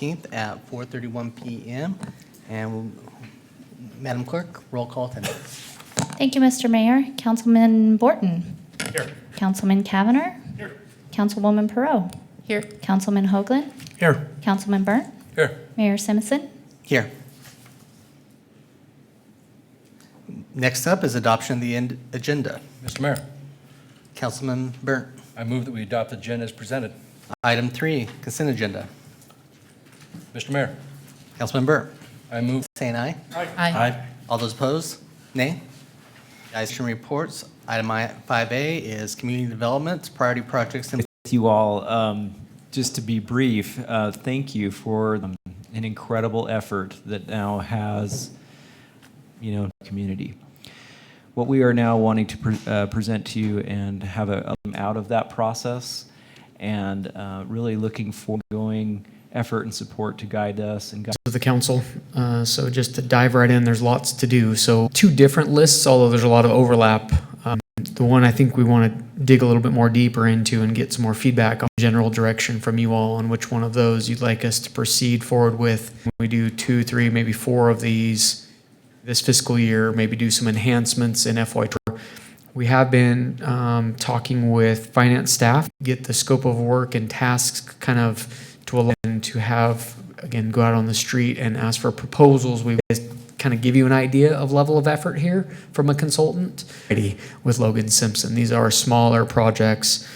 14th at 4:31 p.m. And Madam Clerk, roll call attendance. Thank you, Mr. Mayor. Councilman Borton. Here. Councilman Cavanagh. Here. Councilwoman Perot. Here. Councilman Hoagland. Here. Councilman Burnt. Here. Mayor Simpson. Here. Next up is adoption of the agenda. Mr. Mayor, Councilman Burnt. I move that we adopt the agenda as presented. Item 3, consent agenda. Mr. Mayor, Councilman Burnt. I move. Saying aye. Aye. All those opposed? Nay. Guys, reports. Item 5A is community development, priority projects. With you all, just to be brief, thank you for an incredible effort that now has, community. What we are now wanting to present to you and have a out of that process, and really looking for ongoing effort and support to guide us and guide the council. So just to dive right in, there's lots to do. So 2 different lists, although there's a lot of overlap. The one I think we want to dig a little bit more deeper into and get some more feedback on general direction from you all on which one of those you'd like us to proceed forward with. We do 2, 3, maybe 4 of these this fiscal year, maybe do some enhancements in FY24. We have been talking with finance staff, get the scope of work and tasks kind of to allow them to have, again, go out on the street and ask for proposals. We kind of give you an idea of level of effort here from a consultant. With Logan Simpson, these are smaller projects,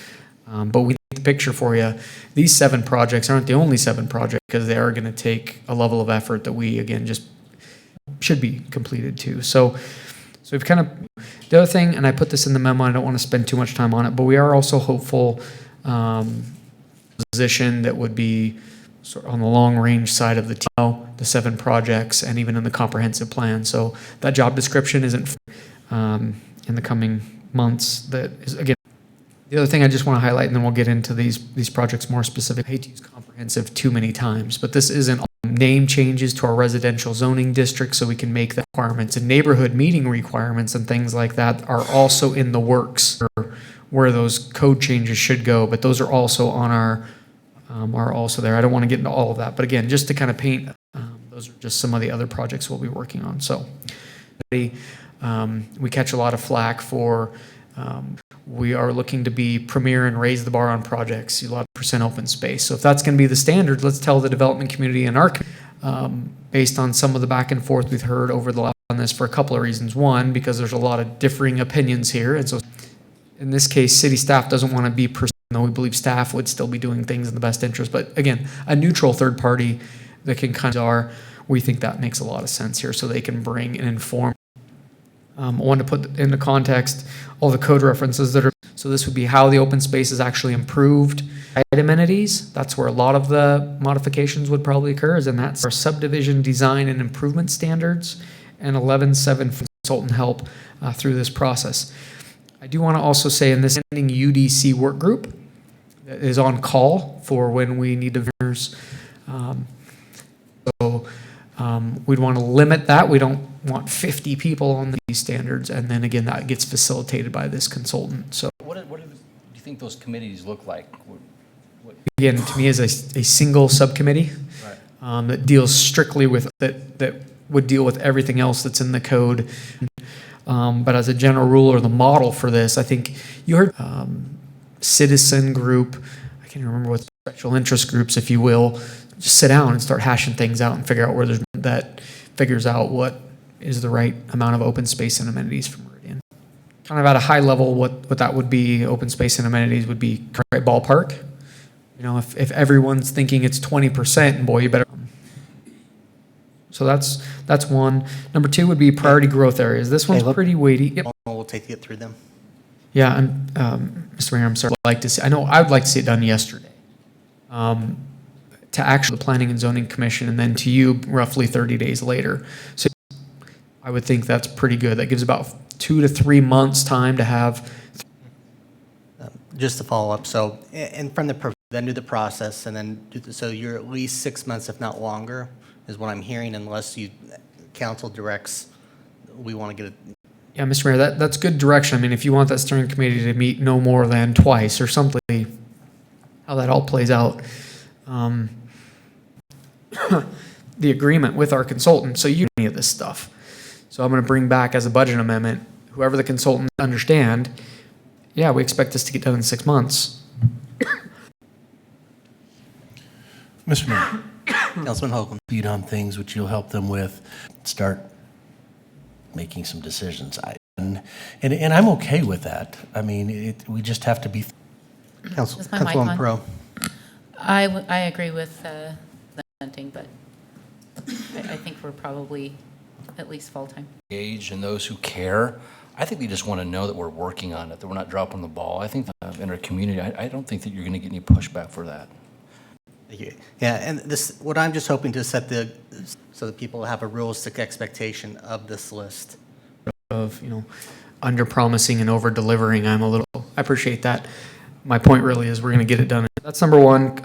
but we get the picture for you. These 7 projects aren't the only 7 projects, because they are going to take a level of effort that we, again, just should be completed too. So we've kind of, the other thing, and I put this in the memo, I don't want to spend too much time on it, but we are also hopeful position that would be sort of on the long range side of the 7 projects, and even in the comprehensive plan. So that job description isn't in the coming months. That is, again, the other thing I just want to highlight, and then we'll get into these projects more specific. I hate to use comprehensive too many times, but this isn't name changes to our residential zoning district, so we can make the requirements, and neighborhood meeting requirements and things like that are also in the works, or where those code changes should go, but those are also on our are also there. I don't want to get into all of that, but again, just to kind of paint, those are just some of the other projects we'll be working on. So we catch a lot of flack for we are looking to be premier and raise the bar on projects, a lot of percent open space. So if that's going to be the standard, let's tell the development community and our based on some of the back and forth we've heard over the last on this for a couple of reasons. One, because there's a lot of differing opinions here, and so in this case, city staff doesn't want to be though we believe staff would still be doing things in the best interest. But again, a neutral third party that can kind of we think that makes a lot of sense here, so they can bring and inform. I want to put into context all the code references that are, so this would be how the open space is actually improved. Amenities, that's where a lot of the modifications would probably occur, and that's our subdivision design and improvement standards, and 11.7 consultant help through this process. I do want to also say in this UDC work group that is on call for when we need to we'd want to limit that. We don't want 50 people on these standards, and then again that gets facilitated by this consultant. So What do you think those committees look like? again, to me, is a single subcommittee Right. that deals strictly with that would deal with everything else that's in the code. But as a general rule, or the model for this, I think you heard citizen group, I can't remember what special interest groups, if you will, just sit down and start hashing things out and figure out where there's that figures out what is the right amount of open space and amenities for Meridian. Kind of at a high level, what that would be, open space and amenities would be right ballpark. If everyone's thinking it's 20%, and boy, you better. So that's one. Number 2 would be priority growth areas. This one's pretty weighty. Yep. We'll take it through them. Yeah, and Mr. Mayor, I'm sorry. I would like to see it done yesterday. To actually the Planning and Zoning Commission, and then to you roughly 30 days later. So I would think that's pretty good. That gives about 2 to 3 months time to have. Just to follow up, so and from then do the process, and then so you're at least 6 months, if not longer, is what I'm hearing, unless council directs we want to get it. Yeah, Mr. Mayor, that's good direction. I mean, if you want that steering committee to meet no more than twice or something, how that all plays out. the agreement with our consultant, so you any of this stuff. So I'm going to bring back as a budget amendment, whoever the consultant understand, yeah, we expect this to get done in 6 months. Mr. Mayor, Councilman Hoagland. feed on things which you'll help them with, start making some decisions. And I'm okay with that. I mean, we just have to be. Is my mic Councilwoman on? Pro. I agree with the hunting, but I think we're probably at least full-time. Engaged and those who care, I think they just want to know that we're working on it, that we're not dropping the ball. I think in our community, I don't think that you're going to get any pushback for that. Thank you. Yeah, and this, what I'm just hoping to set so that people have a realistic expectation of this list. Of, under promising and over delivering, I appreciate that. My point really is we're going to get it done. That's number one.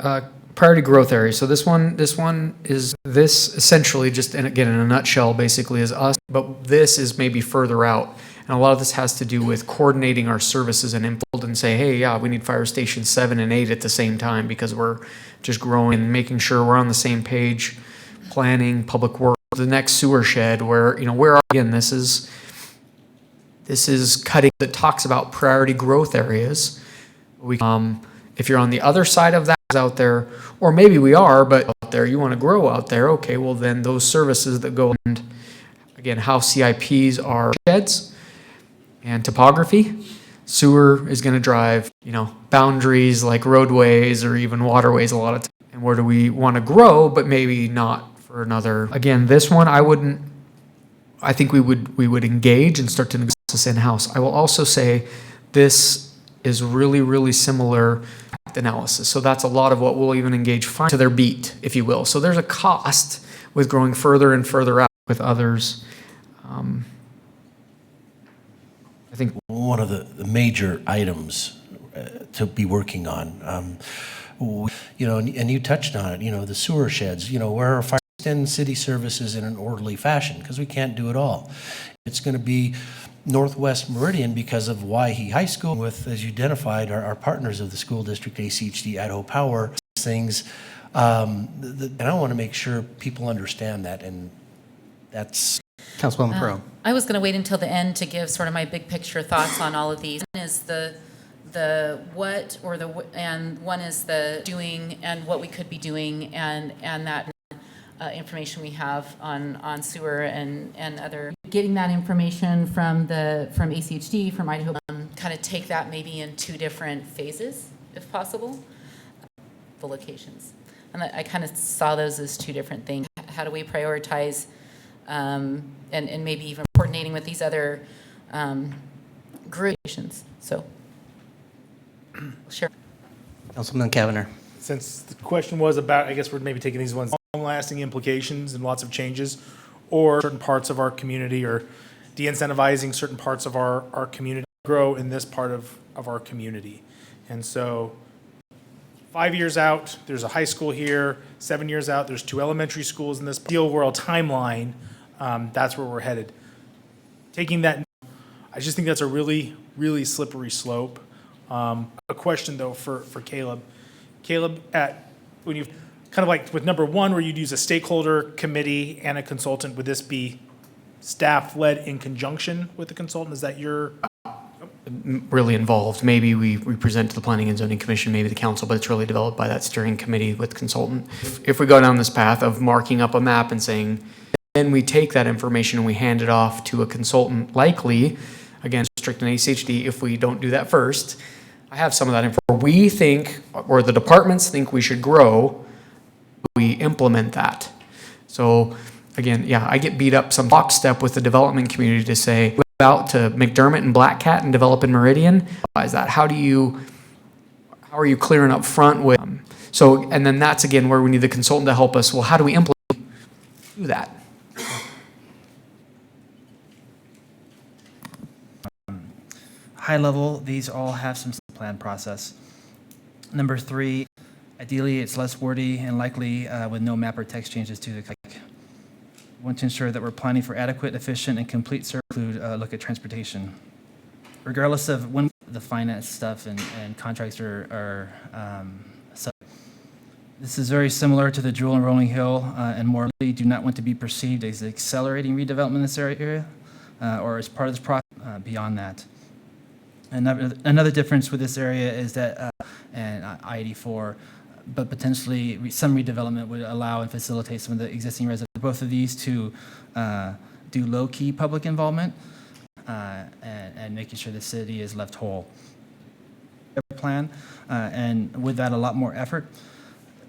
Priority growth area. So this one is essentially just, and again, in a nutshell, basically is us, but this is maybe further out. And a lot of this has to do with coordinating our services and implement and say, hey, yeah, we need fire station 7 and 8 at the same time because we're just growing and making sure we're on the same page, planning, public works, the next sewer shed where, again, this is cutting that talks about priority growth areas. If you're on the other side of that out there, or maybe we are, but out there, you want to grow out there, okay, well then those services that go, and again, how CIPs are sheds and topography, sewer is going to drive, boundaries like roadways or even waterways a lot of times. And where do we want to grow, but maybe not for another, again, this one, I think we would engage and start to negotiate this in-house. I will also say this is really, really similar analysis. So that's a lot of what we'll even engage to their beat, if you will. So there's a cost with growing further and further out with others. I think One of the major items to be working on, and you touched on it, the sewer sheds, where our fire extend city services in an orderly fashion, because we can't do it all. It's going to be Northwest Meridian because of Waihe High School with, as you identified, our partners of the school district, ACHD, Idaho Power, things. And I want to make sure people understand that, and that's. Councilwoman Pro. I was going to wait until the end to give sort of my big picture thoughts on all of these. One is the what or and one is the doing and what we could be doing and that information we have on sewer and other. Getting that information from ACHD, from Idaho, kind of take that maybe in 2 different phases, if possible, the locations. And I kind of saw those as 2 different things. How do we prioritize and maybe even coordinating with these other groups? So, sure. Councilman Kavanagh. Since the question was about, I guess we're maybe taking these ones, long-lasting implications and lots of changes, or certain parts of our community, or de-incentivizing certain parts of our community grow in this part of our community. And so 5 years out, there's a high school here. 7 years out, there's 2 elementary schools in this ideal world timeline. That's where we're headed. Taking that, I just think that's a really, really slippery slope. A question though for Caleb. Caleb, when you kind of like with number 1, where you'd use a stakeholder committee and a consultant, would this be staff-led in conjunction with the consultant? Is that your? really involved. Maybe we present to the Planning and Zoning Commission, maybe the council, but it's really developed by that steering committee with consultant. If we go down this path of marking up a map and saying, then we take that information and we hand it off to a consultant, likely, again, district and ACHD, if we don't do that first, I have some of that info. We think, or the departments think we should grow, we implement that. So again, yeah, I get beat up some box step with the development community to say, out to McDermott and Black Cat and develop in Meridian. Is that how are you clearing up front with so, and then that's again where we need the consultant to help us. Well, how do we implement do that? High level, these all have some plan process. Number 3, ideally it's less wordy and likely with no map or text changes to the want to ensure that we're planning for adequate, efficient, and complete service. Include look at transportation. Regardless of when the finance stuff and contracts are This is very similar to the Jewel and Rolling Hill, and more do not want to be perceived as accelerating redevelopment in this area or as part of this process beyond that. Another difference with this area is that, and I-84, but potentially some redevelopment would allow and facilitate some of the existing residents, both of these to do low-key public involvement and making sure the city is left whole. Plan, and with that, a lot more effort.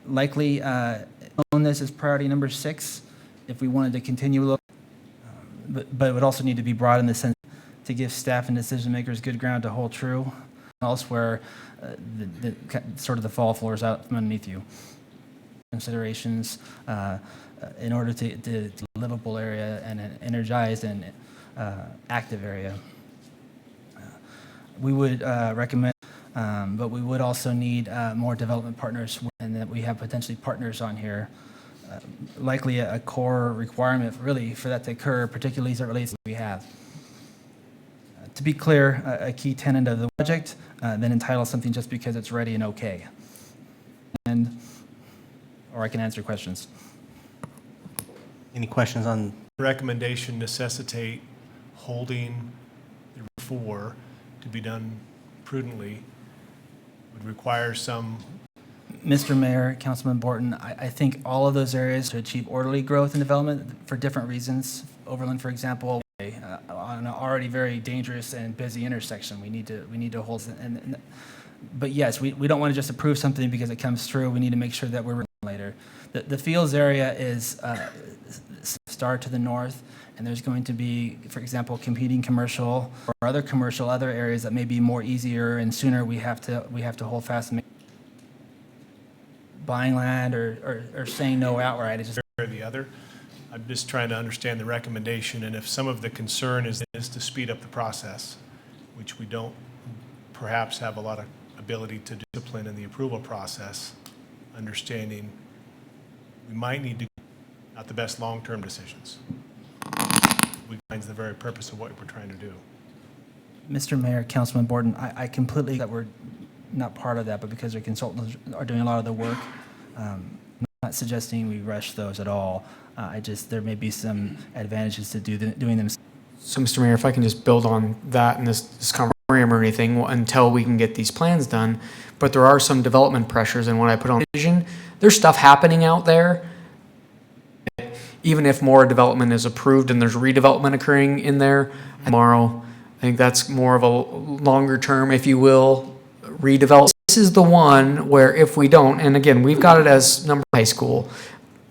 Likely, on this is priority number 6, if we wanted to continue, but it would also need to be broad in the sense to give staff and decision makers good ground to hold true. Elsewhere, sort of the fall floors out from underneath you. Considerations in order to livable area and an energized and active area. We would recommend, but we would also need more development partners, and that we have potentially partners on here. Likely a core requirement really for that to occur, particularly as it relates to what we have. To be clear, a key tenet of the project then entitle something just because it's ready and okay. Or I can answer questions. Any questions on? Recommendation necessitate holding the 4 to be done prudently would require some. Mr. Mayor, Councilman Borton, I think all of those areas to achieve orderly growth and development for different reasons. Overland, for example, on an already very dangerous and busy intersection, we need to hold. But yes, we don't want to just approve something because it comes through. We need to make sure that we're later. The Fields area is start to the north, and there's going to be, for example, competing commercial or other areas that may be more easier and sooner. We have to hold fast and make buying land or saying no outright. It's just Or the other. I'm just trying to understand the recommendation, and if some of the concern is to speed up the process, which we don't perhaps have a lot of ability to discipline in the approval process, understanding we might need to not the best long-term decisions. We find the very purpose of what we're trying to do. Mr. Mayor, Councilman Borton, I completely that we're not part of that, but because our consultants are doing a lot of the work, not suggesting we rush those at all. There may be some advantages to doing them. So, Mr. Mayor, if I can just build on that in this conversation or anything until we can get these plans done, but there are some development pressures, and when I put on vision, there's stuff happening out there. Even if more development is approved and there's redevelopment occurring in there tomorrow, I think that's more of a longer term, if you will, redevelop. This is the one where if we don't, and again, we've got it as number high school.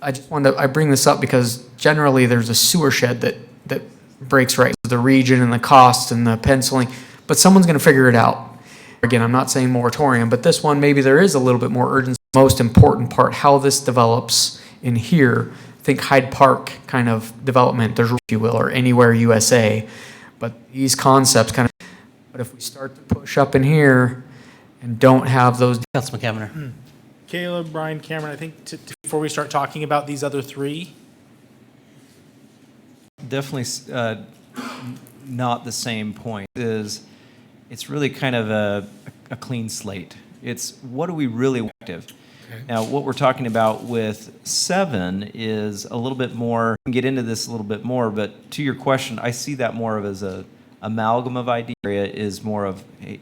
I bring this up because generally there's a sewer shed that breaks right the region and the costs and the penciling, but someone's going to figure it out. Again, I'm not saying moratorium, but this one, maybe there is a little bit more urgency. Most important part, how this develops in here, think Hyde Park kind of development, if you will, or anywhere USA. But these concepts but if we start to push up in here and don't have those. Councilman Cavanagh. Caleb, Brian, Cameron, I think before we start talking about these other 3. Definitely not the same point. It's really kind of a clean slate. It's what do we really want? Okay. Now, what we're talking about with 7 is a little bit more. We can get into this a little bit more, but to your question, I see that more of as a amalgam of idea. Area is more of a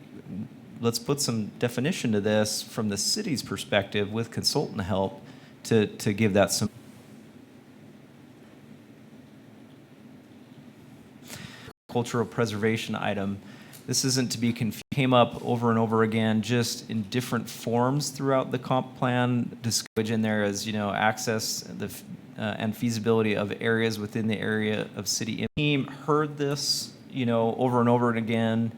let's put some definition to this from the city's perspective with consultant help to give that some cultural preservation item. This isn't to be confused. Came up over and over again, just in different forms throughout the comp plan. Discourage in there as access and feasibility of areas within the area of city. Team heard this over and over again.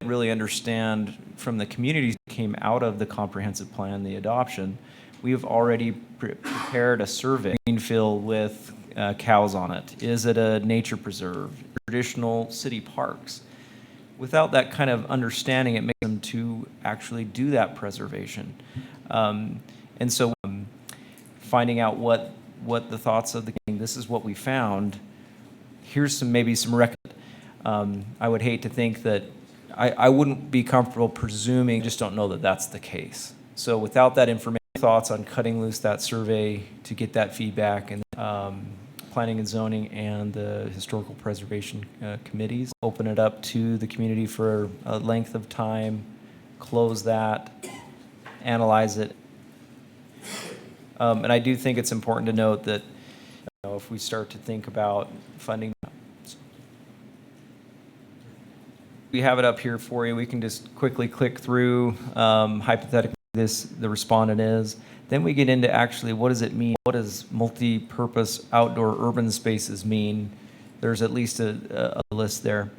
Really understand from the communities that came out of the comprehensive plan, the adoption. We have already prepared a survey. Greenfield with cows on it. Is it a nature preserve? Traditional city parks. Without that kind of understanding, it makes them to actually do that preservation. And so finding out what the thoughts of the king, this is what we found. Here's maybe some I would hate to think that, I wouldn't be comfortable presuming, just don't know that that's the case. So without that information, thoughts on cutting loose that survey to get that feedback, and planning and zoning and the historical preservation committees. Open it up to the community for a length of time, close that, analyze it. And I do think it's important to note that if we start to think about funding, we have it up here for you. We can just quickly click through. Hypothetically, the respondent is. Then we get into actually what does it mean? What does multi-purpose outdoor urban spaces mean? There's at least a list there.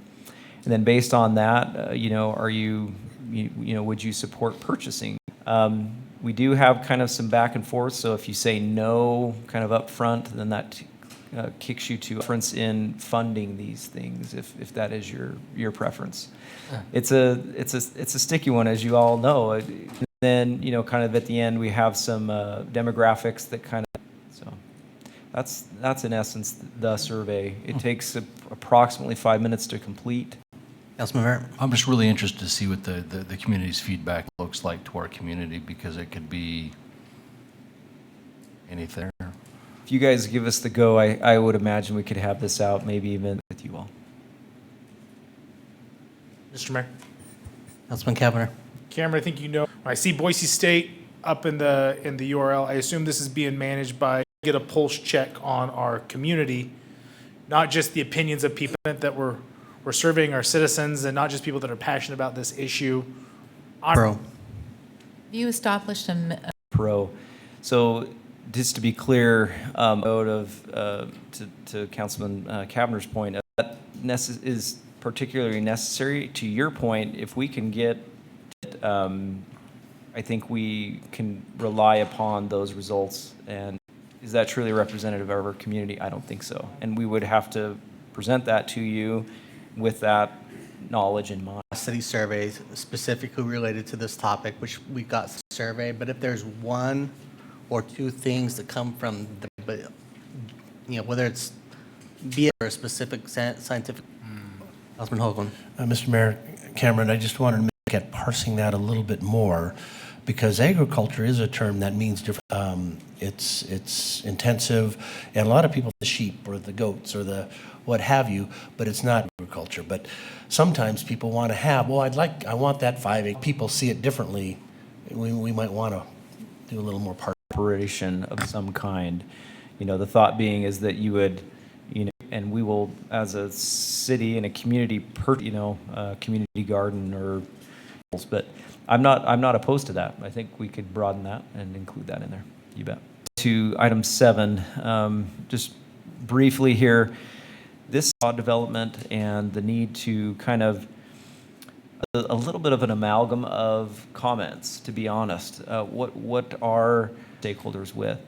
And then based on that, are would you support purchasing? We do have kind of some back and forth. So if you say no kind of up front, then that kicks you to a difference in funding these things, if that is your preference. It's a sticky one, as you all know. Then, kind of at the end, we have some demographics that kind of, so that's in essence the survey. It takes approximately 5 minutes to complete. Councilman Merritt? I'm just really interested to see what the community's feedback looks like to our community, because it could be anything. If you guys give us the go, I would imagine we could have this out maybe even with you all. Mr. Mayor. Councilman Cavanagh? Cameron, I think when I see Boise State up in the URL, I assume this is being managed by get a pulse check on our community, not just the opinions of people that we're surveying our citizens, and not just people that are passionate about this issue. Pro. Have you established a Pro. So just to be clear, to Councilman Cavanaugh's point, that is particularly necessary. To your point, if we can get, I think we can rely upon those results. And is that truly representative of our community? I don't think so. And we would have to present that to you with that knowledge in mind. City surveys specifically related to this topic, which we got the survey, but if there's one or two things that come from whether it's be it or a specific scientific. Councilman Hoagland. Mr. Mayor, Cameron, I just wanted to look at parsing that a little bit more, because agriculture is a term that means different. It's intensive, and a lot of people, the sheep or the goats or the what have you, but it's not agriculture. But sometimes people want to have, I want that 5 acre. People see it differently. We might want to do a little more Operation of some kind. The thought being is that you would, and we will, as a city and a community, community garden or, but I'm not opposed to that. I think we could broaden that and include that in there. You bet. To item 7, just briefly here, this development and the need to kind of a little bit of an amalgam of comments, to be honest. What are stakeholders with?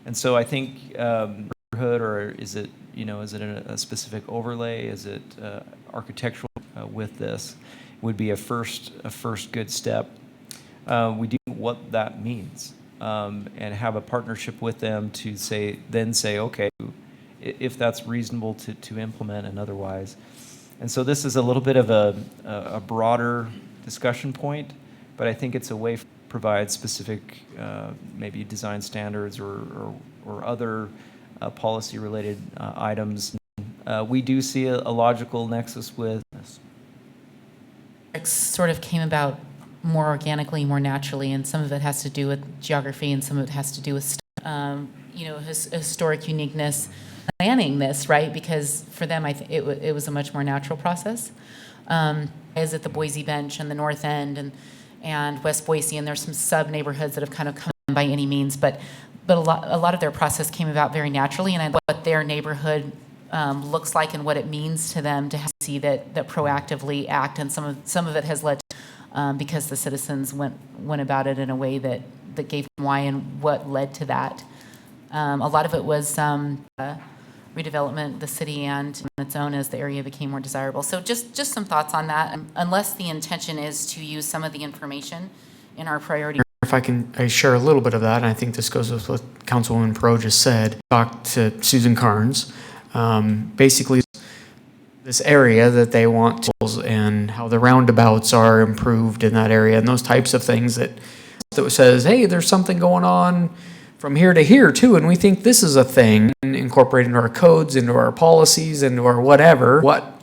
And so I think neighborhood, or is it a specific overlay? Is it architectural with this? Would be a first good step. We do what that means, and have a partnership with them to say, okay, if that's reasonable to implement and otherwise. And so this is a little bit of a broader discussion point, but I think it's a way to provide specific maybe design standards or other policy-related items. We do see a logical nexus with this. sort of came about more organically, more naturally, and some of it has to do with geography, and some of it has to do with historic uniqueness. Planning this, right? Because for them, I think it was a much more natural process. Is at the Boise Bench and the North End and West Boise, and there's some sub neighborhoods that have kind of come in by any means, but a lot of their process came about very naturally, and what their neighborhood looks like and what it means to them to see that proactively act, and some of it has led because the citizens went about it in a way that gave them why and what led to that. A lot of it was redevelopment, the city, and on its own as the area became more desirable. So just some thoughts on that, unless the intention is to use some of the information in our priority. If I share a little bit of that, and I think this goes with what Councilwoman Perot just said, talked to Susan Carnes, basically this area that they want to, and how the roundabouts are improved in that area, and those types of things that that says, hey, there's something going on from here to here too, and we think this is a thing, and incorporate into our codes, into our policies, into our whatever, what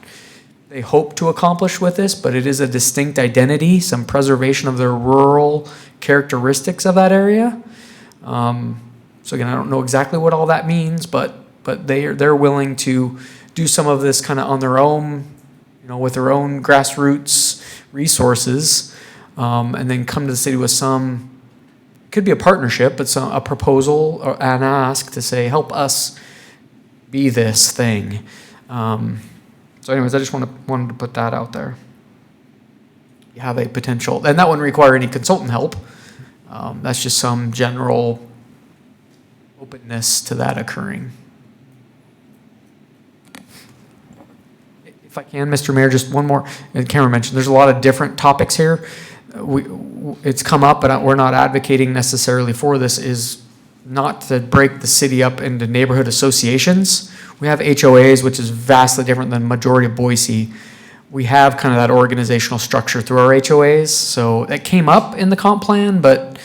they hope to accomplish with this, but it is a distinct identity, some preservation of the rural characteristics of that area. So again, I don't know exactly what all that means, but they're willing to do some of this kind of on their own, with their own grassroots resources, and then come to the city with some, could be a partnership, but a proposal or an ask to say, help us be this thing. So anyways, I just wanted to put that out there. You have a potential, and that wouldn't require any consultant help. That's just some general openness to that occurring. If I can, Mr. Mayor, just one more. And Cameron mentioned there's a lot of different topics here. It's come up, but we're not advocating necessarily for this, is not to break the city up into neighborhood associations. We have HOAs, which is vastly different than majority of Boise. We have kind of that organizational structure through our HOAs. So that came up in the comp plan, but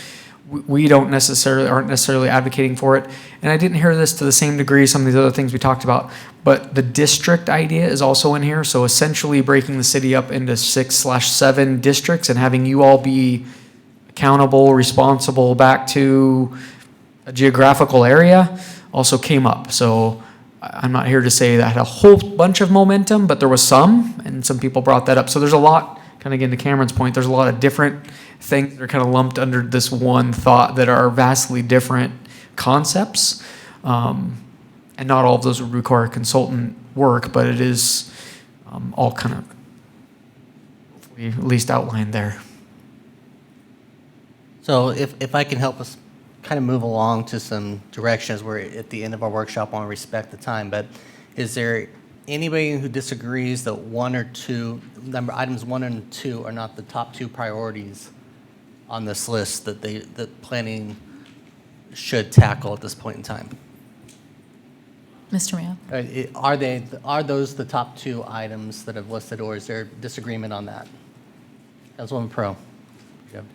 we aren't necessarily advocating for it. And I didn't hear this to the same degree as some of these other things we talked about, but the district idea is also in here. So essentially breaking the city up into 6/7 districts and having you all be accountable, responsible back to a geographical area also came up. So I'm not here to say that had a whole bunch of momentum, but there was some, and some people brought that up. So there's a lot, kind of getting to Cameron's point, there's a lot of different things that are kind of lumped under this one thought that are vastly different concepts. And not all of those would require consultant work, but it is all kind of hopefully at least outlined there. So if I can help us kind of move along to some directions, we're at the end of our workshop, I want to respect the time, but is there anybody who disagrees that items 1 and 2 are not the top 2 priorities on this list that planning should tackle at this point in time? Mr. Mayo? Are those the top 2 items that have listed, or is there disagreement on that? Councilwoman Pro. Yep.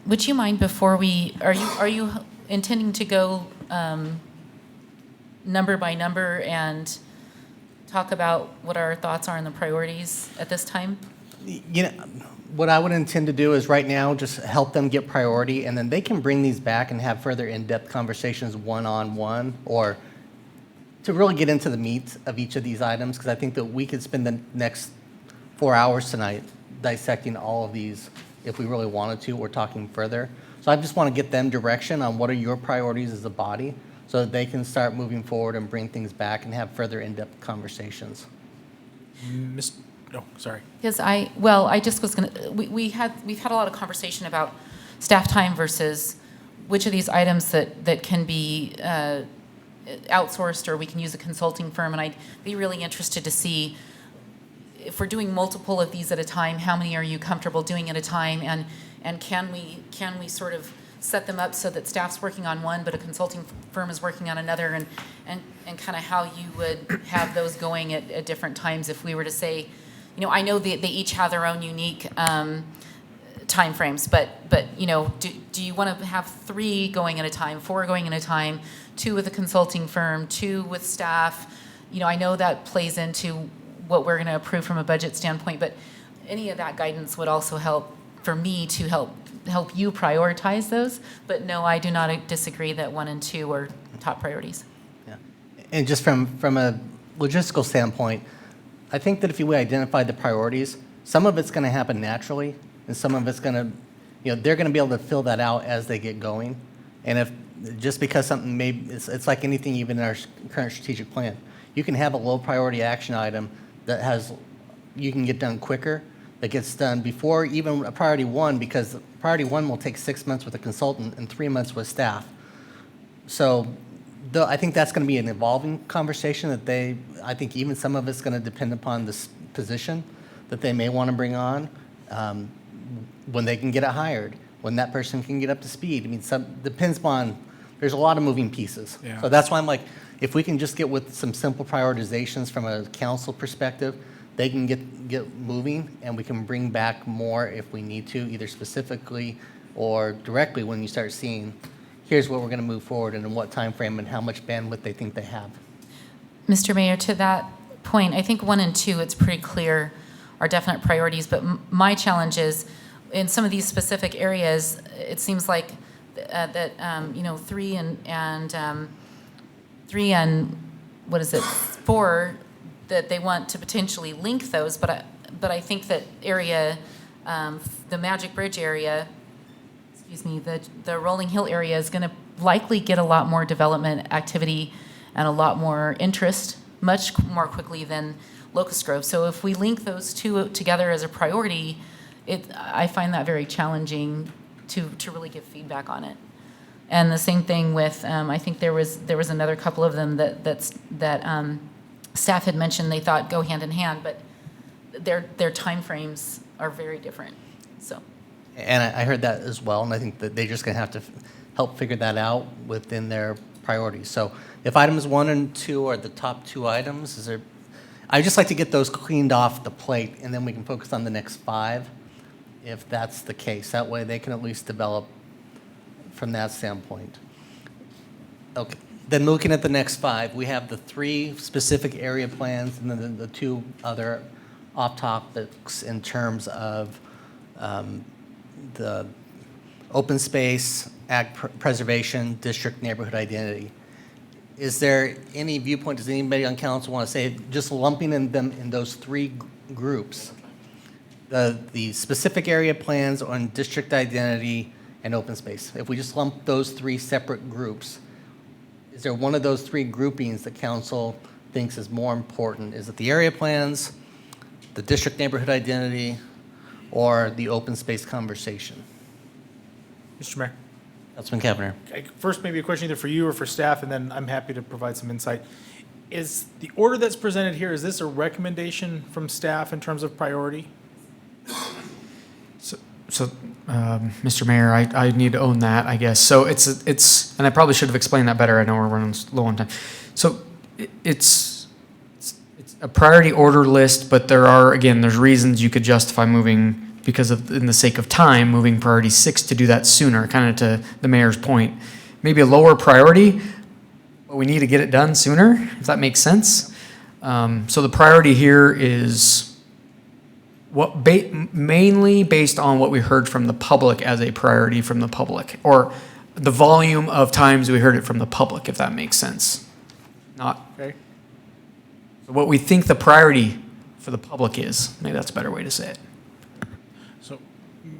Would you mind before are you intending to go number by number and talk about what our thoughts are on the priorities at this time? What I would intend to do is right now just help them get priority, and then they can bring these back and have further in-depth conversations one-on-one, or to really get into the meat of each of these items, because I think that we could spend the next 4 hours tonight dissecting all of these if we really wanted to, or talking further. So I just want to get them direction on what are your priorities as a body, so that they can start moving forward and bring things back and have further in-depth conversations. No, sorry. Because I just was going to, we've had a lot of conversation about staff time versus which of these items that can be outsourced, or we can use a consulting firm, and I'd be really interested to see if we're doing multiple of these at a time, how many are you comfortable doing at a time, and can we sort of set them up so that staff's working on one, but a consulting firm is working on another, and kind of how you would have those going at different times if we were to say, I know they each have their own unique timeframes, but do you want to have 3 going at a time, 4 going at a time, 2 with a consulting firm, 2 with staff? I know that plays into what we're going to approve from a budget standpoint, but any of that guidance would also help for me to help you prioritize those. But no, I do not disagree that 1 and 2 are top priorities. Yeah. And just from a logistical standpoint, I think that if we identify the priorities, some of it's going to happen naturally, and some of it's going to, they're going to be able to fill that out as they get going. And if just because something it's like anything, even in our current strategic plan, you can have a low priority action item that you can get done quicker, that gets done before even a priority 1, because priority 1 will take 6 months with a consultant and 3 months with staff. So I think that's going to be an evolving conversation that I think even some of it's going to depend upon this position that they may want to bring on, when they can get it hired, when that person can get up to speed. Depends upon, there's a lot of moving pieces. Yeah. So that's why I'm like, if we can just get with some simple prioritizations from a council perspective, they can get moving, and we can bring back more if we need to, either specifically or directly when you start seeing, here's what we're going to move forward and in what time frame and how much bandwidth they think they have. Mr. Mayor, to that point, I think 1 and 2, it's pretty clear are definite priorities, but my challenge is, in some of these specific areas, it seems like that, 3 and what is it, 4, that they want to potentially link those, but I think that area, the Magic Bridge area, the Rolling Hill area is going to likely get a lot more development activity and a lot more interest much more quickly than Locust Grove. So if we link those two together as a priority, I find that very challenging to really give feedback on it. And the same thing with, I think there was another couple of them that staff had mentioned they thought go hand in hand, but their timeframes are very different. So. And I heard that as well, and I think that they're just going to have to help figure that out within their priorities. So if items 1 and 2 are the top 2 items, I'd just like to get those cleaned off the plate, and then we can focus on the next 5, if that's the case. That way they can at least develop from that standpoint. Okay, then looking at the next 5, we have the 3 specific area plans and then the 2 other off topics in terms of the open space, ag preservation, district neighborhood identity. Is there any viewpoint, does anybody on council want to say, just lumping in them in those 3 groups, the specific area plans on district identity and open space? If we just lump those 3 separate groups, is there one of those 3 groupings that council thinks is more important? Is it the area plans, the district neighborhood identity, or the open space conversation? Mr. Mayor. Councilman Kavanagh. Okay, first, maybe a question either for you or for staff, and then I'm happy to provide some insight. Is the order that's presented here, is this a recommendation from staff in terms of priority? So, Mr. Mayor, I need to own that, I guess. So it's, and I probably should have explained that better. I know we're running low on time. So it's a priority order list, but there's reasons you could justify moving, because of, in the sake of time, moving priority 6 to do that sooner, kind of to the mayor's point. Maybe a lower priority, but we need to get it done sooner, if that makes sense. So the priority here is mainly based on what we heard from the public as a priority from the public, or the volume of times we heard it from the public, if that makes sense. Okay. What we think the priority for the public is. Maybe that's a better way to say it. So,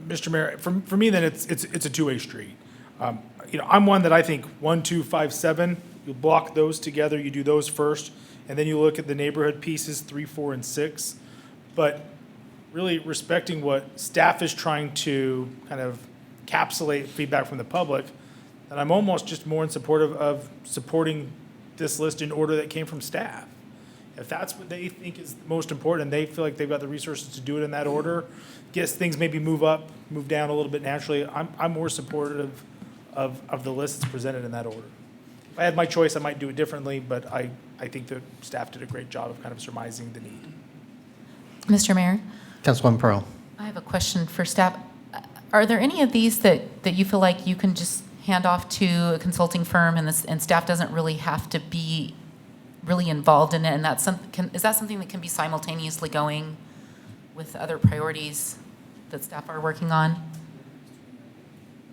Mr. Mayor, for me, then it's a two-way street. I'm one that I think 1, 2, 5, 7. You block those together. You do those first, and then you look at the neighborhood pieces 3, 4, and 6. But really respecting what staff is trying to kind of encapsulate feedback from the public, and I'm almost just more in support of supporting this list in order that came from staff. If that's what they think is most important, and they feel like they've got the resources to do it in that order, guess things maybe move up, move down a little bit naturally. I'm more supportive of the list that's presented in that order. If I had my choice, I might do it differently, but I think that staff did a great job of kind of surmising the need. Mr. Mayor, Councilwoman Pearl. I have a question for staff. Are there any of these that you feel like you can just hand off to a consulting firm and staff doesn't really have to be really involved in it, and is that something that can be simultaneously going with other priorities that staff are working on?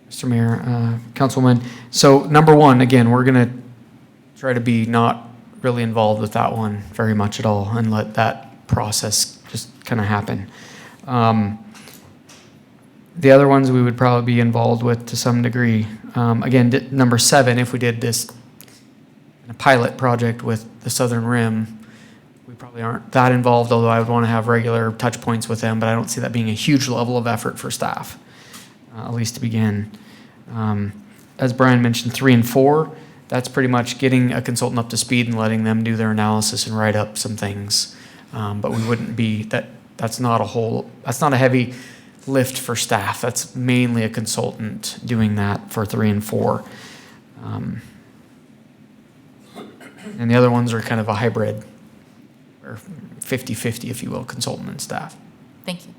Mr. Mayor, Councilwoman. So number 1, again, we're going to try to be not really involved with that one very much at all and let that process just kind of happen. The other ones we would probably be involved with to some degree. Again, number 7, if we did this in a pilot project with the Southern Rim, we probably aren't that involved, although I would want to have regular touch points with them, but I don't see that being a huge level of effort for staff, at least to begin. As Brian mentioned, 3 and 4, that's pretty much getting a consultant up to speed and letting them do their analysis and write up some things. But we wouldn't be, that's not a heavy lift for staff. That's mainly a consultant doing that for 3 and 4. And the other ones are kind of a hybrid, or 50-50, if you will, consultant and staff. Thank you.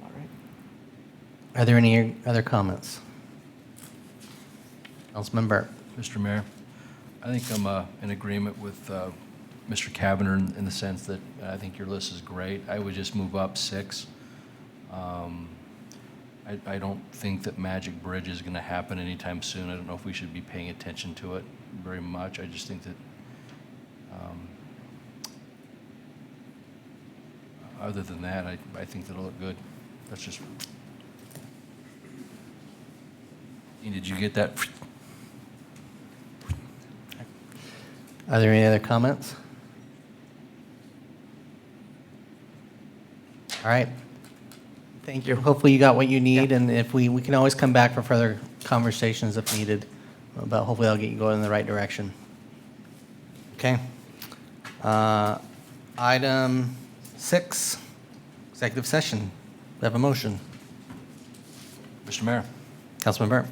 All right. Are there any other comments? Councilman Burke. Mr. Mayor, I think I'm in agreement with Mr. Cavanagh in the sense that I think your list is great. I would just move up 6. I don't think that Magic Bridge is going to happen anytime soon. I don't know if we should be paying attention to it very much. I just think that other than that, I think that'll look good. That's just. Did you get that? Are there any other comments? All right. Thank you. Hopefully you got what you need, and if we can always come back for further conversations if needed, but hopefully that'll get you going in the right direction. Okay. Item 6, executive session. We have a motion. Mr. Mayor, Councilman Burke.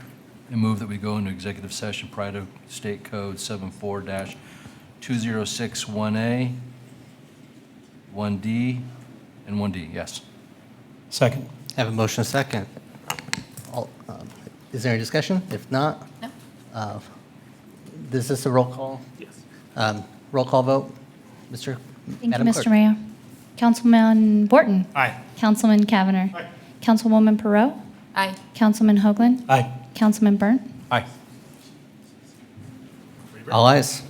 I move that we go into executive session prior to State Code 74-2061A, 1D, and 1D, yes. Second. Have a motion, a second. Is there any discussion? If not? No? Is this a roll call? Yes. Roll call vote? Mr. Thank you, Madam Mr. Clerk. Mayor. Councilman Borton. Aye. Councilman Cavanagh. Aye. Councilwoman Perot. Aye. Councilman Hoagland. Aye. Councilman Burnt. Aye. All ayes.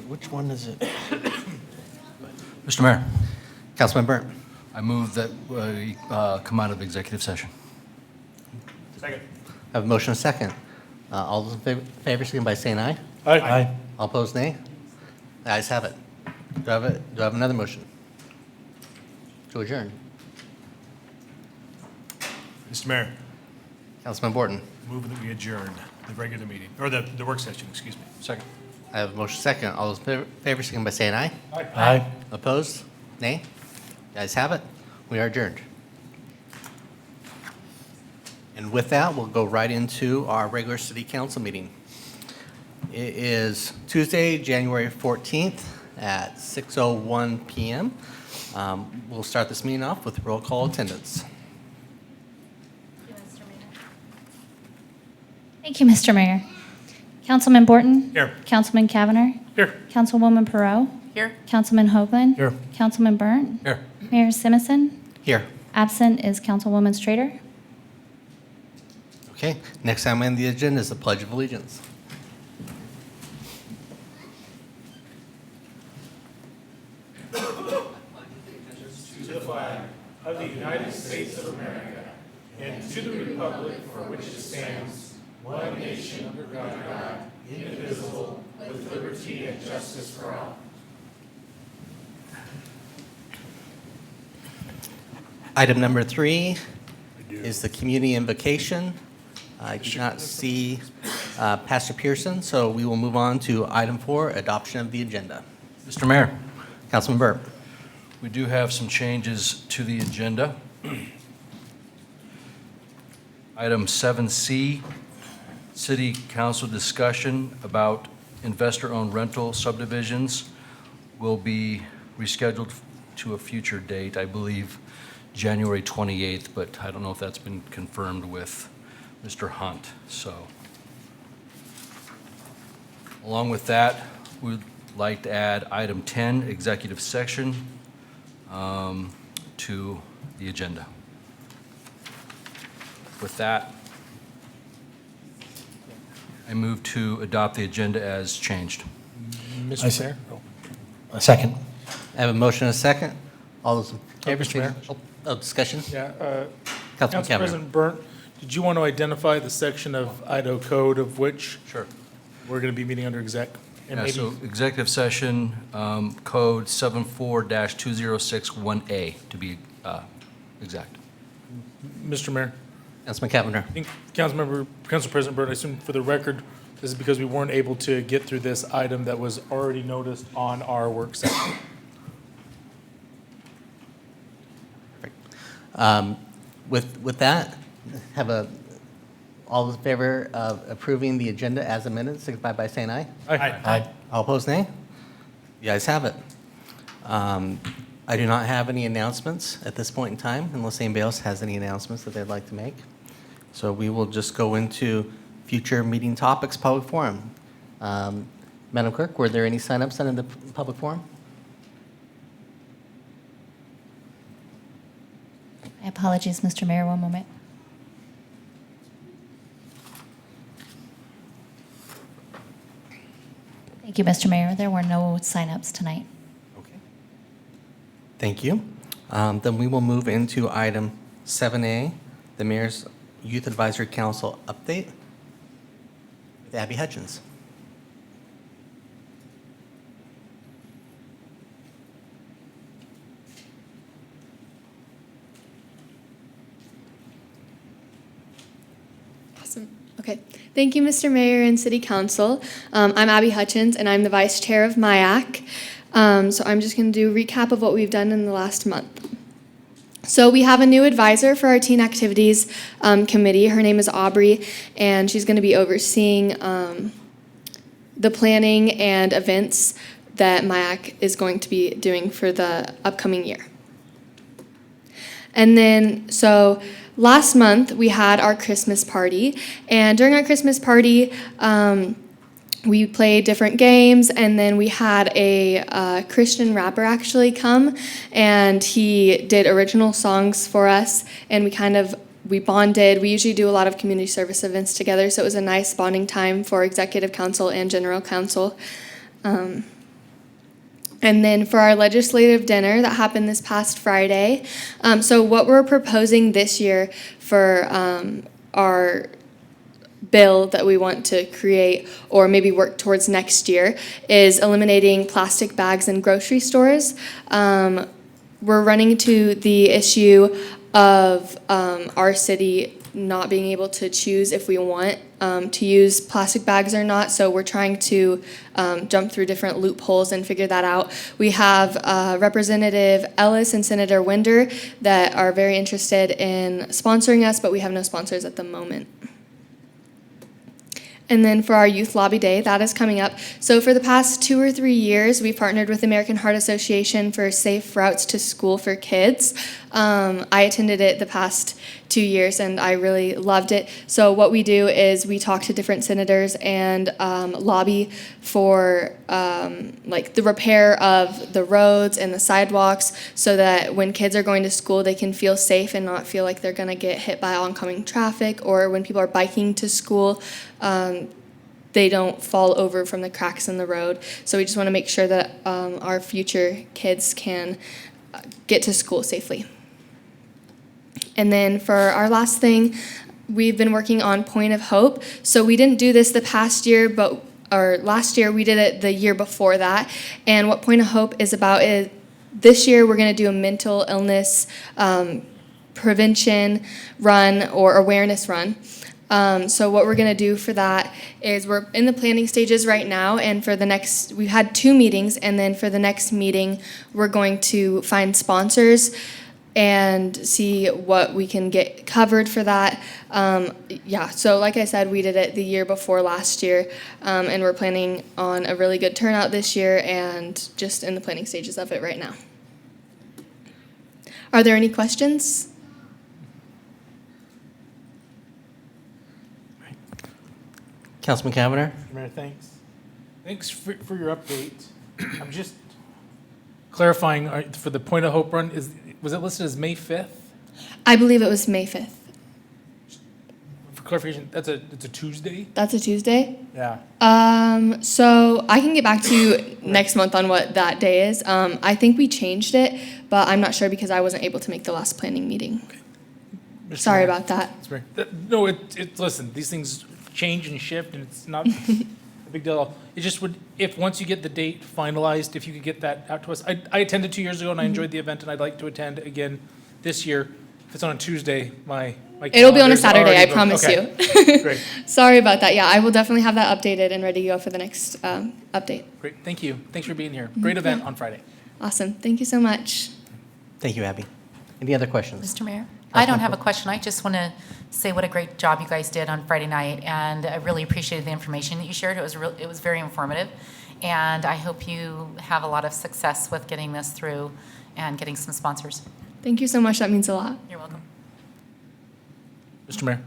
Which one is it? Mr. Mayor, Councilman Burnt. I move that we come out of executive session. Second. I have a motion and a second. All those in favor, signify by saying aye. Aye. All opposed, nay. The ayes have it. Do I have another motion? To adjourn. Mr. Mayor, Councilman Borton. move that we adjourn the regular meeting, or the work session, excuse me. Second. I have a motion second. All those in favor, signify by saying aye. Aye. Opposed? Nay? The ayes have it. We are adjourned. And with that, we'll go right into our regular city council meeting. It is Tuesday, January 14th at 6:01 PM. We'll start this meeting off with roll call attendance. Thank you, Mr. Mayor. Councilman Borton? Here. Councilman Cavanagh? Here. Councilwoman Perot? Here? Councilman Hoagland? Here. Councilman Burnt? Here. Mayor Simison? Here. Absent is Councilwoman Strader. Okay, next item on the agenda is the Pledge of Allegiance. Item number 3 is the community invocation. I do not see Pastor Pearson, so we will move on to item 4, adoption of the agenda. Mr. Mayor, Councilman Burp. we do have some changes to the agenda. Item 7C, City Council discussion about investor-owned rental subdivisions will be rescheduled to a future date, I believe January 28th, but I don't know if that's been confirmed with Mr. Hunt, so. Along with that, we'd like to add item 10, executive section, to the agenda. With that, I move to adopt the agenda as changed. Mr. Mayor? A second. I have a motion and a second. All those in favor? Mr. Mayor? Discussion? Yeah, Councilman Council Cavanagh. President Burnt, did you want to identify the section of Idaho Code of which Sure. we're going to be meeting under exec? And Yeah, maybe, so executive session, code 74-2061A, to be exact. Mr. Mayor, Councilman Cavanagh. I think Council President Burnt, I assume for the record, this is because we weren't able to get through this item that was already noticed on our work session. With that, all those in favor of approving the agenda as amended, signify by saying aye. Aye. All opposed, nay? The ayes have it. I do not have any announcements at this point in time, unless anybody else has any announcements that they'd like to make. So we will just go into future meeting topics, public forum. Madam Clerk, were there any signups in the public forum? My apologies, Mr. Mayor, one moment. Thank you, Mr. Mayor. There were no signups tonight. Okay. Thank you. Then we will move into item 7A, the Mayor's Youth Advisory Council update with Abby Hutchins. Awesome. Okay. Thank you, Mr. Mayor and City Council. I'm Abby Hutchins, and I'm the Vice Chair of MIAC. So I'm just going to do a recap of what we've done in the last month. So we have a new advisor for our Teen Activities Committee. Her name is Aubrey, and she's going to be overseeing the planning and events that MIAC is going to be doing for the upcoming year. And then, so last month we had our Christmas party, and during our Christmas party, we played different games, and then we had a Christian rapper actually come, and he did original songs for us, and we bonded. We usually do a lot of community service events together, so it was a nice bonding time for Executive Council and General Council. And then for our legislative dinner that happened this past Friday, so what we're proposing this year for our bill that we want to create or maybe work towards next year is eliminating plastic bags in grocery stores. We're running into the issue of our city not being able to choose if we want to use plastic bags or not. So we're trying to jump through different loopholes and figure that out. We have Representative Ellis and Senator Winder that are very interested in sponsoring us, but we have no sponsors at the moment. And then for our Youth Lobby Day, that is coming up. So for the past 2 or 3 years, we've partnered with the American Heart Association for Safe Routes to School for Kids. I attended it the past 2 years, and I really loved it. So what we do is we talk to different senators and lobby for like the repair of the roads and the sidewalks so that when kids are going to school, they can feel safe and not feel like they're going to get hit by oncoming traffic, or when people are biking to school, they don't fall over from the cracks in the road. So we just want to make sure that our future kids can get to school safely. And then for our last thing, we've been working on Point of Hope. So we didn't do this the past year, or last year, we did it the year before that. And what Point of Hope is about is this year we're going to do a mental illness prevention run or awareness run. So what we're going to do for that is we're in the planning stages right now, and for the next, we've had 2 meetings, and then for the next meeting, we're going to find sponsors and see what we can get covered for that. Yeah, so like I said, we did it the year before last year, and we're planning on a really good turnout this year and just in the planning stages of it right now. Are there any questions? Councilman Cavanagh? Mayor, thanks. Thanks for your update. I'm just clarifying, for the Point of Hope run, was it listed as May 5th? I believe it was May 5th. For clarification, it's a Tuesday? That's a Tuesday? Yeah. So I can get back to you next month on what that day is. I think we changed it, but I'm not sure because I wasn't able to make the last planning meeting. Mr. Sorry Mayor. about that. No, listen, these things change and shift, and it's not a big deal. It just would, if once you get the date finalized, if you could get that out to us. I attended 2 years ago, and I enjoyed the event, and I'd like to attend again this year. If it's on a Tuesday, my It'll be on a calendar's Saturday, already I booked. promise Okay. you. Great, Sorry about that. Yeah, I will definitely have that updated and ready to go for the next update. great. Thank you. Thanks for being here. Great event on Friday. Awesome. Thank you so much. Thank you, Abby. Any other questions? Mr. Mayor? I don't have a question. I just want to say what a great job you guys did on Friday night, and I really appreciated the information that you shared. It was very informative, and I hope you have a lot of success with getting this through and getting some sponsors. Thank you so much. That means a lot. You're welcome. Mr. Mayor?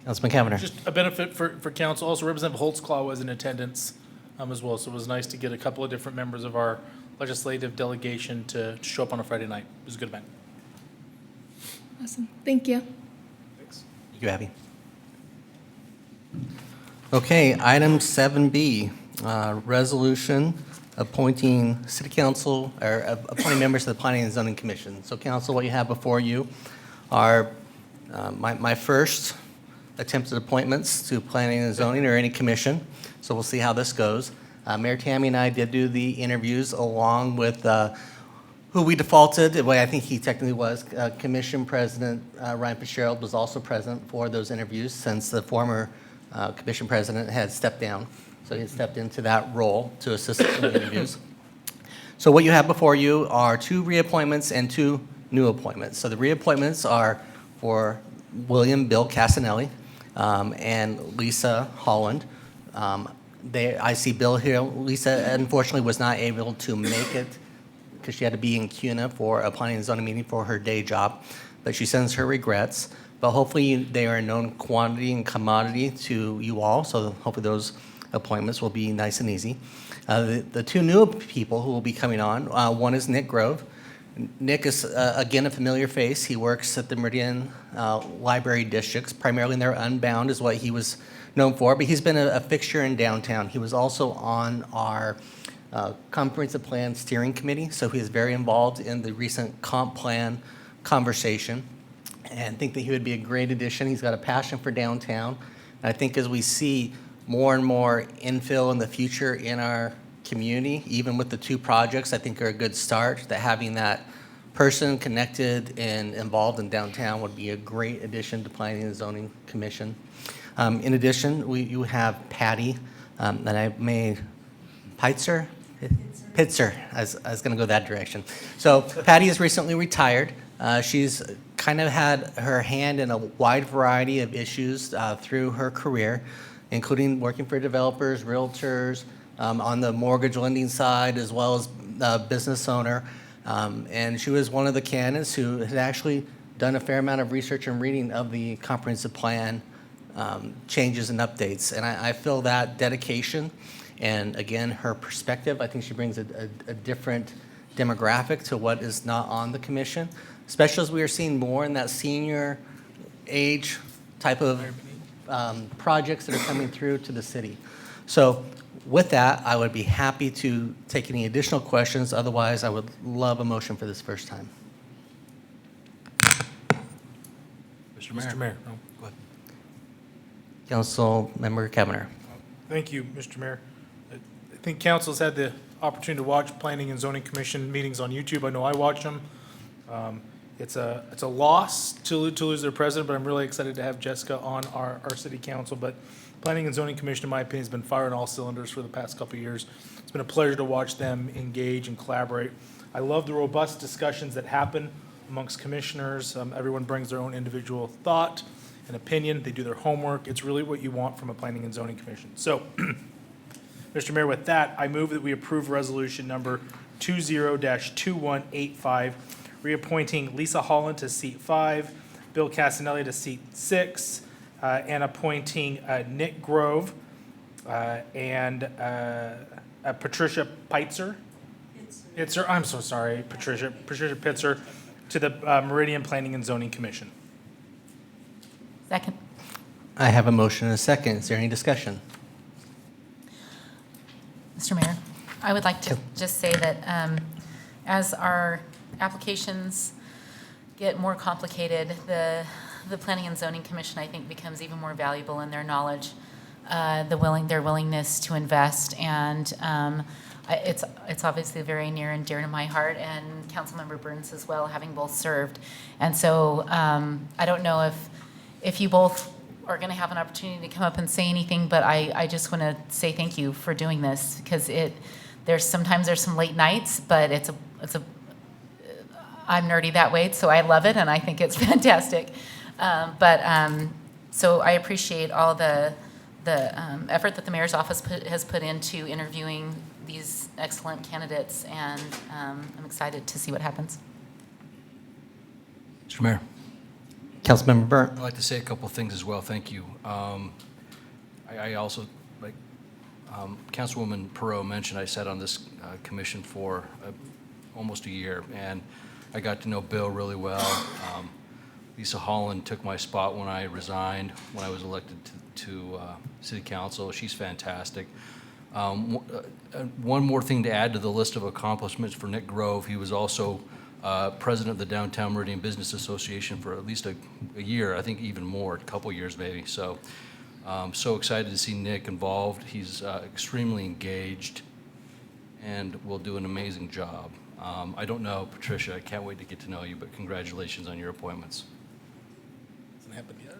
Councilman Cavanagh? Just a benefit for council, also Representative Holtzclaw was in attendance as well, so it was nice to get a couple of different members of our legislative delegation to show up on a Friday night. It was a good event. Awesome. Thank you. Thanks. Thank you, Abby. Okay, item 7B, resolution appointing city council, or appointing members to the Planning and Zoning Commission. So council, what you have before you are my first attempted appointments to Planning and Zoning or any commission. So we'll see how this goes. Mayor Tammy and I did do the interviews along with who we defaulted. Well, I think he technically was. Commission President Ryan Fitzgerald was also present for those interviews since the former commission president had stepped down. So he stepped into that role to assist in the interviews. So what you have before you are 2 reappointments and 2 new appointments. So the reappointments are for William Bill Casanelli and Lisa Holland. I see Bill here. Lisa unfortunately was not able to make it because she had to be in CUNA for a planning and zoning meeting for her day job, but she sends her regrets. But hopefully they are a known quantity and commodity to you all, so hopefully those appointments will be nice and easy. The 2 new people who will be coming on, one is Nick Grove. Nick is, again, a familiar face. He works at the Meridian Library Districts, primarily in their Unbound is what he was known for, but he's been a fixture in downtown. He was also on our Comprehensive Plan Steering Committee, so he is very involved in the recent comp plan conversation, and think that he would be a great addition. He's got a passion for downtown. And I think as we see more and more infill in the future in our community, even with the 2 projects, I think are a good start, that having that person connected and involved in downtown would be a great addition to Planning and Zoning Commission. In addition, you have Patty, and I may, Pitzer, I was going to go that direction. So Patty has recently retired. She's kind of had her hand in a wide variety of issues through her career, including working for developers, realtors, on the mortgage lending side, as well as business owner. And she was one of the candidates who had actually done a fair amount of research and reading of the comprehensive plan changes and updates. And I feel that dedication and, again, her perspective, I think she brings a different demographic to what is not on the commission, especially as we are seeing more in that senior age type of projects that are coming through to the city. So with that, I would be happy to take any additional questions. Otherwise, I would love a motion for this first time. Mr. Mayor. Oh. Go ahead. Council Member Cavanagh. Thank you, Mr. Mayor. I think council's had the opportunity to watch Planning and Zoning Commission meetings on YouTube. I know I watch them. It's a loss to lose their president, but I'm really excited to have Jessica on our city council. But Planning and Zoning Commission, in my opinion, has been firing all cylinders for the past couple of years. It's been a pleasure to watch them engage and collaborate. I love the robust discussions that happen amongst commissioners. Everyone brings their own individual thought and opinion. They do their homework. It's really what you want from a Planning and Zoning Commission. So, Mr. Mayor, with that, I move that we approve resolution number 20-2185, reappointing Lisa Holland to seat 5, Bill Casanelli to seat 6, and appointing Nick Grove and Patricia Pitzer. I'm so sorry, Patricia Pitzer, to the Meridian Planning and Zoning Commission. Second. I have a motion and a second. Is there any discussion? Mr. Mayor, I would like to just say that as our applications get more complicated, the Planning and Zoning Commission, I think, becomes even more valuable in their knowledge, their willingness to invest, and it's obviously very near and dear to my heart, and Councilmember Burns as well, having both served. And so I don't know if you both are going to have an opportunity to come up and say anything, but I just want to say thank you for doing this, because sometimes there's some late nights, but I'm nerdy that way, so I love it and I think it's fantastic. So I appreciate all the effort that the mayor's office has put into interviewing these excellent candidates, and I'm excited to see what happens. Mr. Mayor. Councilmember Burnt. I'd like to say a couple of things as well. Thank you. I also, like Councilwoman Perot mentioned, I sat on this commission for almost a year, and I got to know Bill really well. Lisa Holland took my spot when I resigned, when I was elected to City Council. She's fantastic. One more thing to add to the list of accomplishments for Nick Grove. He was also president of the Downtown Meridian Business Association for at least a year, I think even more, a couple years maybe. So so excited to see Nick involved. He's extremely engaged and will do an amazing job. I don't know, Patricia, I can't wait to get to know you, but congratulations on your appointments. Hasn't happened yet.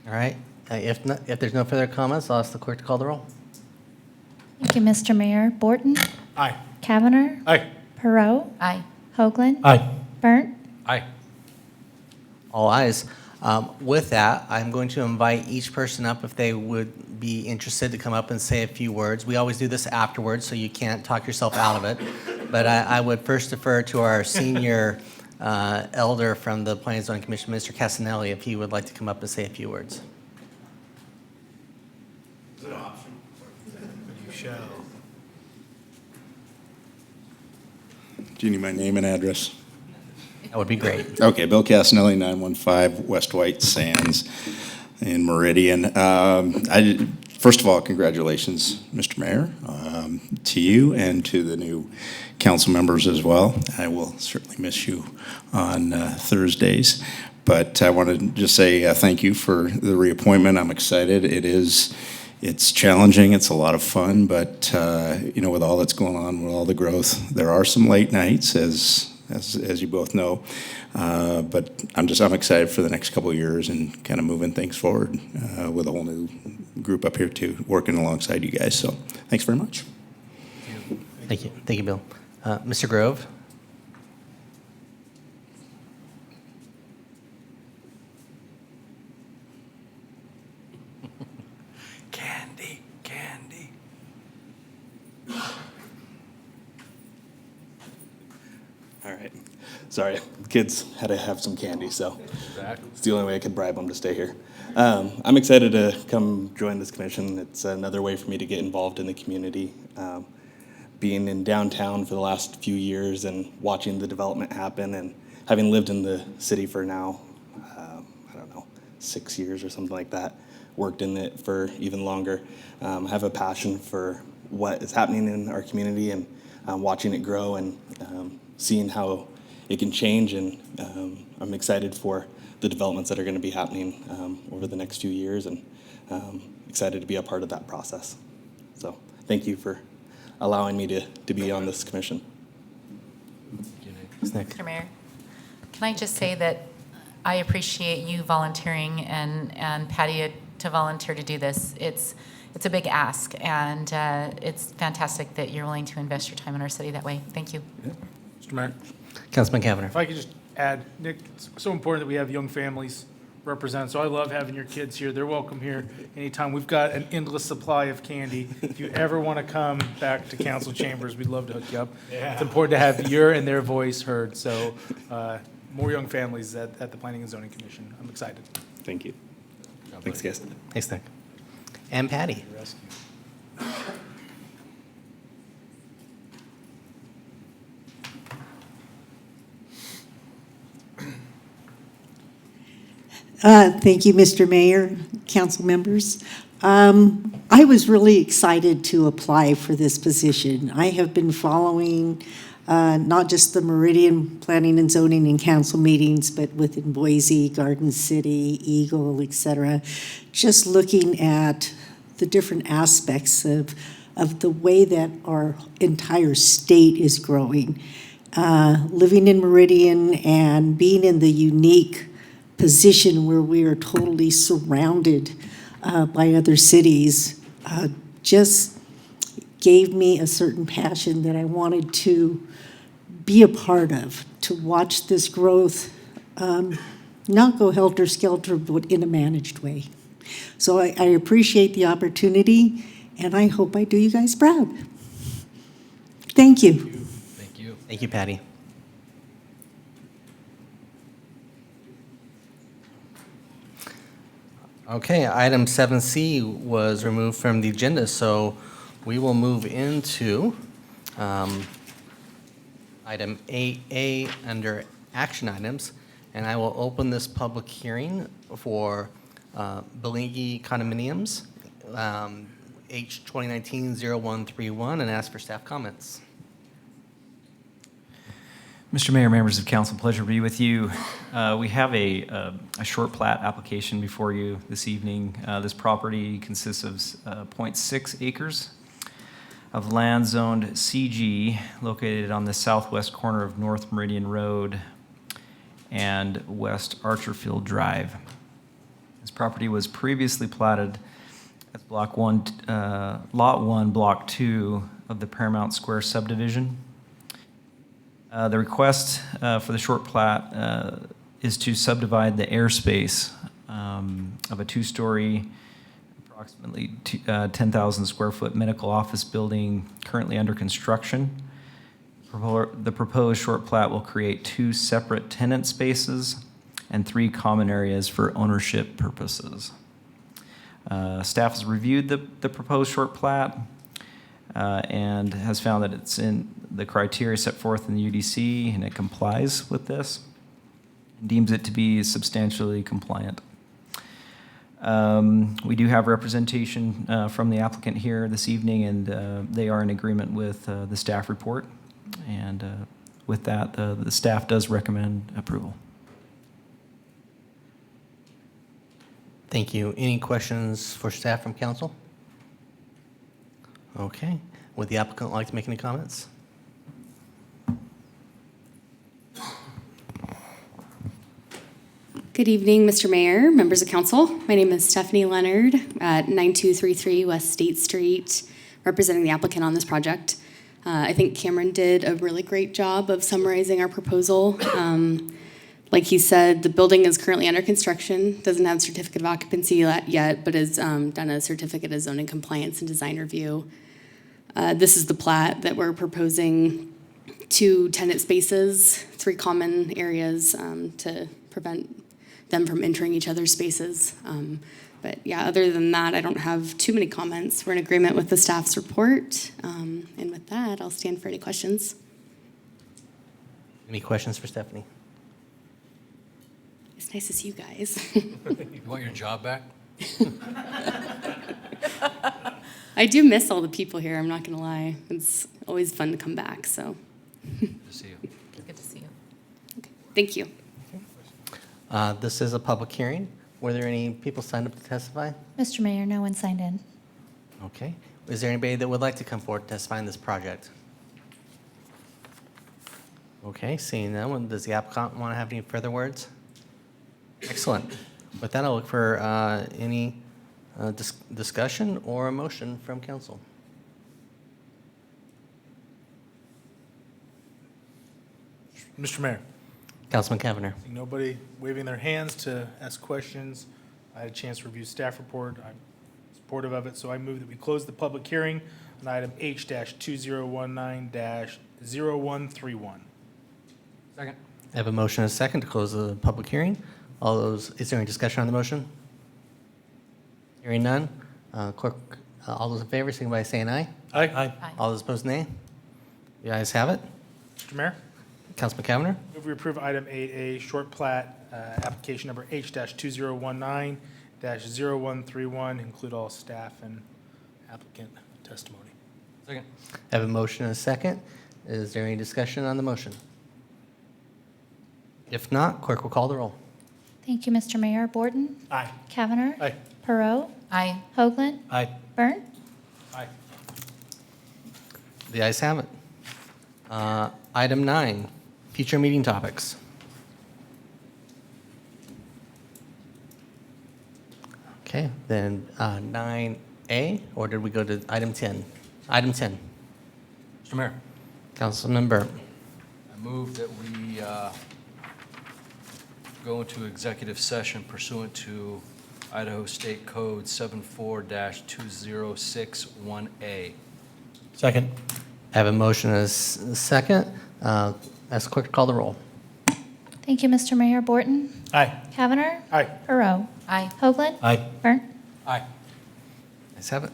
All right. If there's no further comments, I'll ask the clerk to call the roll. Thank you, Mr. Mayor. Borton? Aye. Cavanagh? Aye. Perot? Aye. Hoagland? Aye. Burnt? Aye. All ayes. With that, I'm going to invite each person up if they would be interested to come up and say a few words. We always do this afterwards, so you can't talk yourself out of it. But I would first defer to our senior elder from the Planning and Zoning Commission, Mr. Casanelli, if he would like to come up and say a few words. You shall. Do you need my name and address? That would be great. Okay, Bill Casanelli, 915 West White Sands in Meridian. First of all, congratulations, Mr. Mayor, to you and to the new council members as well. I will certainly miss you on Thursdays. But I want to just say thank you for the reappointment. I'm excited. It's challenging. It's a lot of fun. But, with all that's going on, with all the growth, there are some late nights, as you both know. But I'm excited for the next couple of years and kind of moving things forward with a whole new group up here too, working alongside you guys. So thanks very much. Thank you. Thank you, Bill. Mr. Grove? Candy. All right. Sorry, kids had to have some candy, so it's the only way I could bribe them to stay here. I'm excited to come join this commission. It's another way for me to get involved in the community. Being in downtown for the last few years and watching the development happen, and having lived in the city for now, 6 years or something like that, worked in it for even longer. I have a passion for what is happening in our community and watching it grow and seeing how it can change, and I'm excited for the developments that are going to be happening over the next few years, and excited to be a part of that process. So thank you for allowing me to be on this commission. Mr. Mayor, can I just say that I appreciate you volunteering and Patty to volunteer to do this. It's a big ask, and it's fantastic that you're willing to invest your time in our city that way. Thank you. Mr. Mayor, Councilman Cavanagh. if I could just add, Nick, it's so important that we have young families represented. So I love having your kids here. They're welcome here anytime. We've got an endless supply of candy. If you ever want to come back to council chambers, we'd love to hook you up. It's important to have your and their voice heard. So more young families at the Planning and Zoning Commission. I'm excited. Thank you. Thanks, guys. Thanks, Nick. And Patty. Thank you, Mr. Mayor, council members. I was really excited to apply for this position. I have been following not just the Meridian Planning and Zoning and Council meetings, but within Boise, Garden City, Eagle, et cetera, just looking at the different aspects of the way that our entire state is growing. Living in Meridian and being in the unique position where we are totally surrounded by other cities just gave me a certain passion that I wanted to be a part of, to watch this growth not go helter-skelter, but in a managed way. So I appreciate the opportunity, and I hope I do you guys proud. Thank you. Thank you. Thank you, Patty. Okay, item 7C was removed from the agenda, so we will move into item 8A under action items, and I will open this public hearing for Belingi condominiums, H 2019-0131, and ask for staff comments. Mr. Mayor, members of council, pleasure to be with you. We have a short plat application before you this evening. This property consists of 0.6 acres of land zoned CG located on the southwest corner of North Meridian Road and West Archerfield Drive. This property was previously platted as Lot 1, Block 2 of the Paramount Square subdivision. The request for the short plat is to subdivide the airspace of a two-story, approximately 10,000 square foot medical office building currently under construction. The proposed short plat will create 2 separate tenant spaces and 3 common areas for ownership purposes. Staff has reviewed the proposed short plat and has found that it's in the criteria set forth in the UDC, and it complies with this, and deems it to be substantially compliant. We do have representation from the applicant here this evening, and they are in agreement with the staff report. And with that, the staff does recommend approval. Thank you. Any questions for staff from council? Okay. Would the applicant like to make any comments? Good evening, Mr. Mayor, members of council. My name is Stephanie Leonard at 9233 West State Street, representing the applicant on this project. I think Cameron did a really great job of summarizing our proposal. Like he said, the building is currently under construction, doesn't have certificate of occupancy yet, but has done a certificate of zoning compliance and design review. This is the plat that we're proposing: 2 tenant spaces, 3 common areas to prevent them from entering each other's spaces. But yeah, other than that, I don't have too many comments. We're in agreement with the staff's report. And with that, I'll stand for any questions. Any questions for Stephanie? It's nice to see you guys. You want your job back? I do miss all the people here, I'm not gonna lie. It's always fun to come back, so. Good to see you. Good to see you. Okay, thank you. This is a public hearing. Were there any people signed up to testify? Mr. Mayor, no one signed in. Okay. Is there anybody that would like to come forward to testify in this project? Okay, seeing no one, does the applicant want to have any further words? Excellent. With that, I'll look for any discussion or a motion from council. Mr. Mayor, Councilman Cavanagh. seeing nobody waving their hands to ask questions, I had a chance to review staff report. I'm supportive of it, so I move that we close the public hearing on item H-2019-0131. Second. I have a motion and a second to close the public hearing. All those, is there any discussion on the motion? Hearing none. Clerk, all those in favor, signify by saying aye. Aye. Aye. All those opposed, nay. The ayes have it. Mr. Mayor, Councilman Cavanagh. move we approve item 8A, short plat, application number H-2019-0131, include all staff and applicant testimony. Second. I have a motion and a second. Is there any discussion on the motion? If not, clerk will call the roll. Thank you, Mr. Mayor. Borton? Aye. Kavanagh? Aye. Perot? Aye. Hoagland? Aye. Byrne? Aye. The ayes have it. Item 9, future meeting topics. Okay, then 9A, or did we go to item 10? Item 10, Mr. Mayor, Councilman Burt. I move that we go into executive session pursuant to Idaho State Code 74-2061A. Second. I have a motion and a second. Ask clerk to call the roll. Thank you, Mr. Mayor. Borton? Aye. Kavanagh? Aye. Perot? Aye. Hoagland? Aye. Byrne? Aye. Ayes have it.